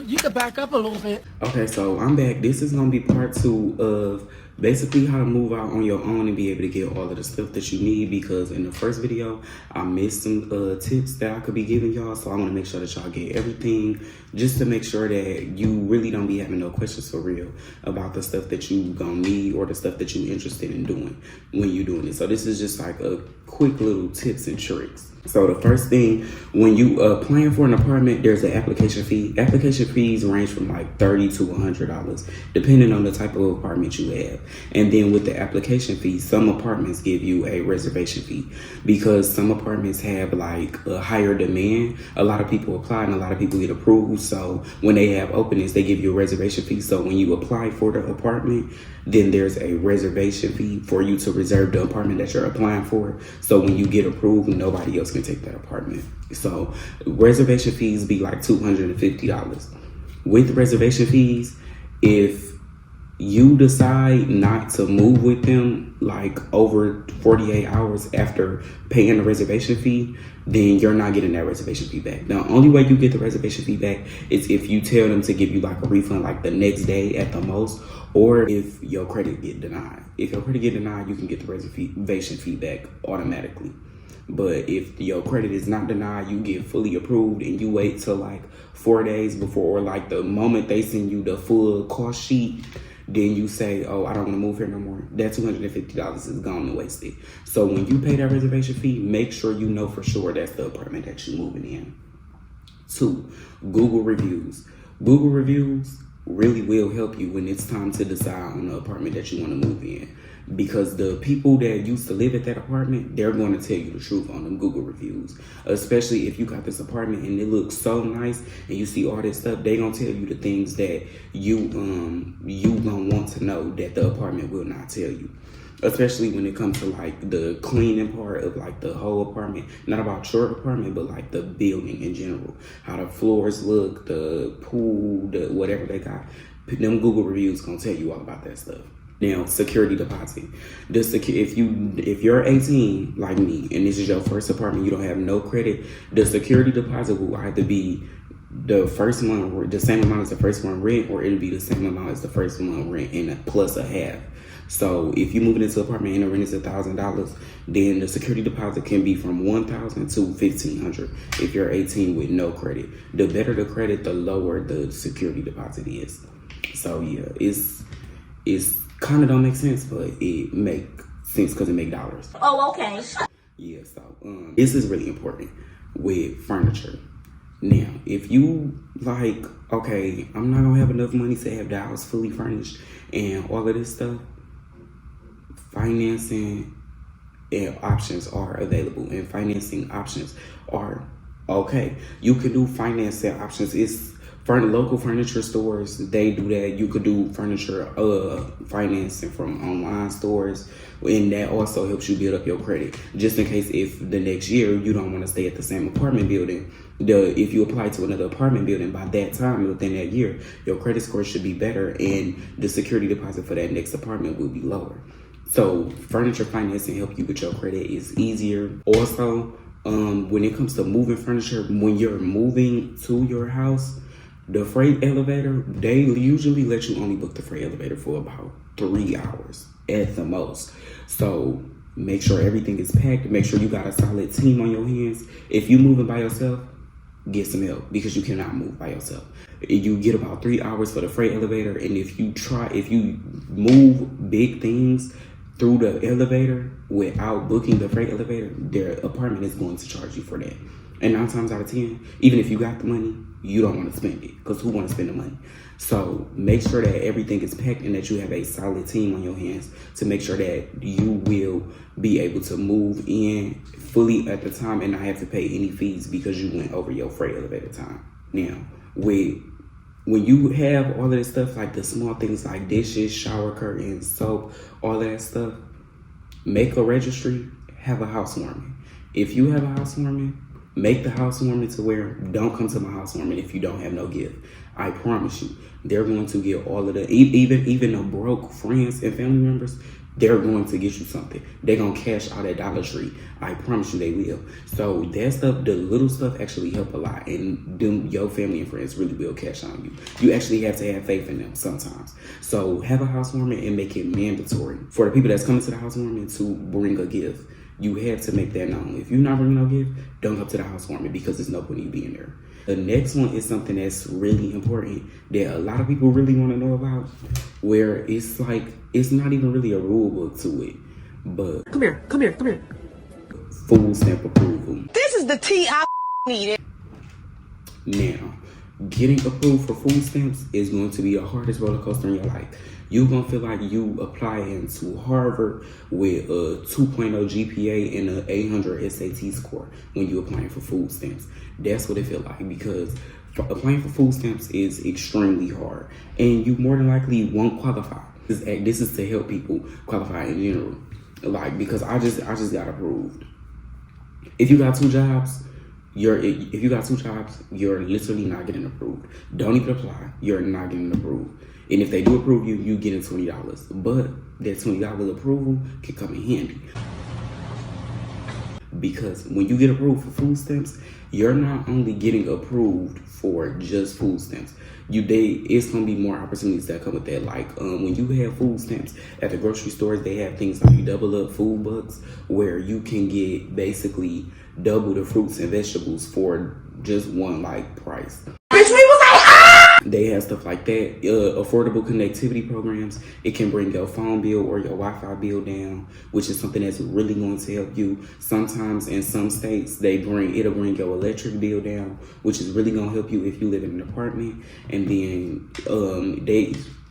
You can back up a little bit. Okay, so I'm back. This is gonna be part 2 of basically how to move out on your own and be able to get all of the stuff that you need, because in the first video I missed some tips that I could be giving y'all, so I want to make sure that y'all get everything, just to make sure that you really don't be having no questions for real about the stuff that you gonna need or the stuff that you're interested in doing when you're doing it. So this is just like a quick little tips and tricks. So the first thing, when you applying for an apartment, there's an application fee. Application fees range from like $30 to $100, depending on the type of apartment you have. And then with the application fee, some apartments give you a reservation fee, because some apartments have like a higher demand. A lot of people apply and a lot of people get approved. So when they have openings, they give you a reservation fee. So when you apply for the apartment, then there's a reservation fee for you to reserve the apartment that you're applying for. So when you get approved, nobody else can take that apartment. So reservation fees be like $250. With reservation fees, if you decide not to move with them like over 48 hours after paying the reservation fee, then you're not getting that reservation fee back. The only way you get the reservation fee back is if you tell them to give you like a refund like the next day at the most, or if your credit get denied. If your credit get denied, you can get the reservation fee back automatically. But if your credit is not denied, you get fully approved and you wait till like 4 days before, or like the moment they send you the full cost sheet, then you say, oh, I don't want to move here no more. That $250 is gone and wasted. So when you pay that reservation fee, make sure you know for sure that's the apartment that you're moving in. 2, Google reviews. Google reviews really will help you when it's time to decide on the apartment that you want to move in, because the people that used to live at that apartment, they're going to tell you the truth on them Google reviews. Especially if you got this apartment and it looks so nice and you see all this stuff, they gonna tell you the things that you gonna want to know that the apartment will not tell you. Especially when it comes to like the cleaning part of like the whole apartment, not about your apartment, but like the building in general, how the floors look, the pool, the whatever they got. Them Google reviews gonna tell you all about that stuff. Now, security deposit. If you're 18 like me and this is your first apartment, you don't have no credit, the security deposit will either be the first month, the same amount as the first month rent, or it'll be the same amount as the first month rent and plus a half. So if you move into an apartment and the rent is $1,000, then the security deposit can be from $1,000 to $1,500 if you're 18 with no credit. The better the credit, the lower the security deposit is. So yeah, it's kind of don't make sense, but it make sense because it make dollars. Oh, okay. Yeah, so this is really important with furniture. Now, if you like, okay, I'm not gonna have enough money to have the house fully furnished and all of this stuff, financing options are available, and financing options are okay. You can do financing options. It's local furniture stores, they do that. You could do furniture financing from online stores, and that also helps you build up your credit, just in case if the next year you don't want to stay at the same apartment building. If you apply to another apartment building, by that time, within that year, your credit score should be better and the security deposit for that next apartment will be lower. So furniture financing help you with your credit is easier. Also, when it comes to moving furniture, when you're moving to your house, the freight elevator, they usually let you only book the freight elevator for about 3 hours at the most. So make sure everything is packed. Make sure you got a solid team on your hands. If you moving by yourself, get some help, because you cannot move by yourself. You get about 3 hours for the freight elevator, and if you move big things through the elevator without booking the freight elevator, their apartment is going to charge you for that. And 9 times out of 10, even if you got the money, you don't want to spend it, because who want to spend the money? So make sure that everything is packed and that you have a solid team on your hands to make sure that you will be able to move in fully at the time and not have to pay any fees because you went over your freight elevator time. Now, when you have all of this stuff, like the small things like dishes, shower curtains, soap, all that stuff, make a registry, have a housewarming. If you have a housewarming, make the housewarming to where don't come to my housewarming if you don't have no gift. I promise you, they're going to get all of the, even the broke friends and family members, they're going to get you something. They're going to cash out at Dollar Tree. I promise you they will. So that stuff, the little stuff actually help a lot. And them, your family and friends really will cash on you. You actually have to have faith in them sometimes. So have a housewarming and make it mandatory for the people that's coming to the housewarming to bring a gift. You have to make that known. If you're not bringing no gift, don't come to the housewarming because there's no point in you being there. The next one is something that's really important that a lot of people really want to know about, where it's like, it's not even really a rule book to it, but Come here. food stamp approval. This is the tea I needed. Now, getting approved for food stamps is going to be the hardest roller coaster in your life. You're going to feel like you applying to Harvard with a 2.0 GPA and an 800 SAT score when you're applying for food stamps. That's what it feels like, because applying for food stamps is extremely hard and you more than likely won't qualify. This is to help people qualify in general. Like, because I just got approved. If you got two jobs, you're literally not getting approved. Don't even apply. You're not getting approved. And if they do approve you, you getting $20. But that $20 approval can come in handy. Because when you get approved for food stamps, you're not only getting approved for just food stamps. It's gonna be more opportunities that come with that. Like when you have food stamps at the grocery stores, they have things like double up food bucks, where you can get basically double the fruits and vegetables for just one like price. Bitch, we was like, They have stuff like that. Affordable connectivity programs. It can bring your phone bill or your Wi-Fi bill down, which is something that's really going to help you. Sometimes in some states, it'll bring your electric bill down, which is really going to help you if you live in an apartment. And then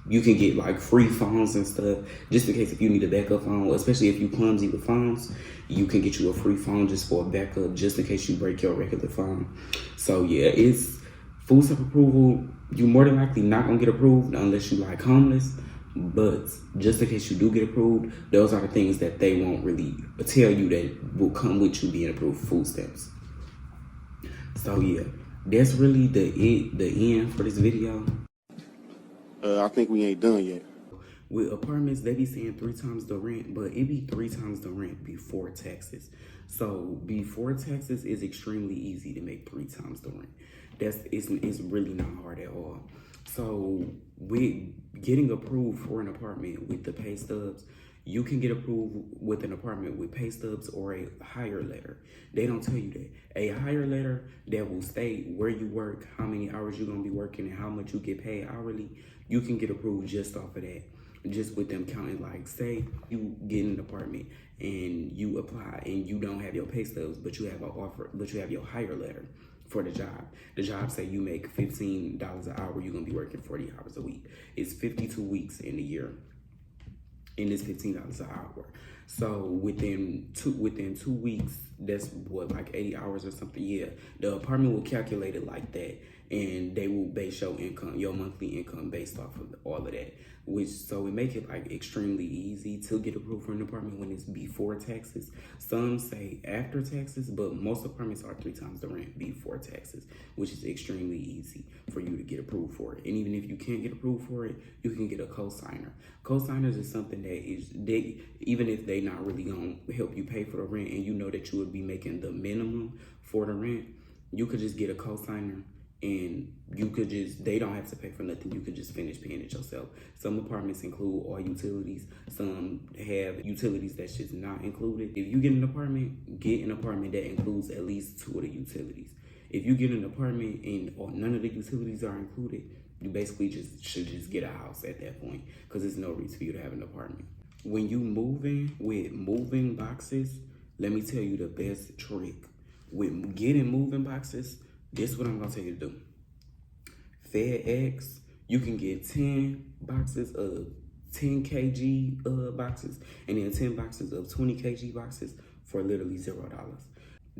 you can get like free phones and stuff, just in case if you need a backup phone, especially if you clumsy with phones, you can get you a free phone just for a backup, just in case you break your regular phone. So yeah, it's food stamp approval. You more than likely not gonna get approved unless you like homeless, but just in case you do get approved, those are the things that they won't really tell you that will come with you being approved for food stamps. So yeah, that's really the end for this video. I think we ain't done yet. With apartments, they be saying 3 times the rent, but it be 3 times the rent before taxes. So before taxes is extremely easy to make 3 times the rent. It's really not hard at all. So with getting approved for an apartment with the pay stubs, you can get approved with an apartment with pay stubs or a hire letter. They don't tell you that. A hire letter that will state where you work, how many hours you're gonna be working, and how much you get paid hourly, you can get approved just off of that. Just with them counting, like, say you get an apartment and you apply and you don't have your pay stubs, but you have your hire letter for the job. The job say you make $15 an hour, you're gonna be working 40 hours a week. It's 52 weeks in a year, and it's $15 an hour. So within 2 weeks, that's what, like 80 hours or something. Yeah, the apartment will calculate it like that, and they will base your income, your monthly income, based off of all of that. So it make it like extremely easy to get approved for an apartment when it's before taxes. Some say after taxes, but most apartments are 3 times the rent before taxes, which is extremely easy for you to get approved for it. And even if you can't get approved for it, you can get a cosigner. Cosigners is something that even if they not really gonna help you pay for the rent, and you know that you would be making the minimum for the rent, you could just get a cosigner. And they don't have to pay for nothing. You could just finish paying it yourself. Some apartments include all utilities. Some have utilities that's just not included. If you get an apartment that includes at least 2 of the utilities. If you get an apartment and none of the utilities are included, you basically should just get a house at that point, because there's no reason for you to have an apartment. When you move in with moving boxes, let me tell you the best trick. With getting moving boxes, this is what I'm gonna tell you to do. FedEx, you can get 10 boxes of 10 kg boxes, and then 10 boxes of 20 kg boxes for literally $0.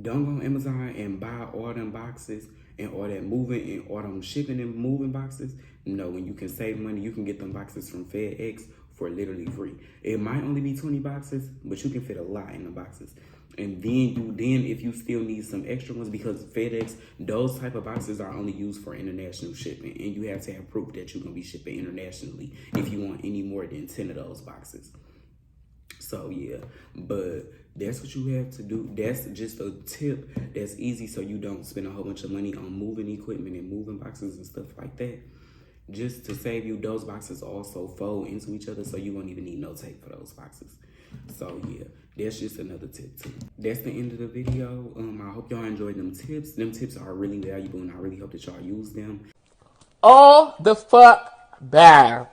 Don't go on Amazon and buy all them boxes and all that moving and all them shipping and moving boxes. No, when you can save money, you can get them boxes from FedEx for literally free. It might only be 20 boxes, but you can fit a lot in the boxes. And then if you still need some extra ones, because FedEx, those type of boxes are only used for international shipping, and you have to have proof that you're gonna be shipping internationally if you want any more than 10 of those boxes. So yeah, but that's what you have to do. That's just a tip that's easy so you don't spend a whole bunch of money on moving equipment and moving boxes and stuff like that. Just to save you, those boxes also fold into each other so you won't even need no tape for those boxes. So yeah, that's just another tip too. That's the end of the video. I hope y'all enjoyed them tips. Them tips are really valuable and I really hope that y'all use them. All the fuck bad.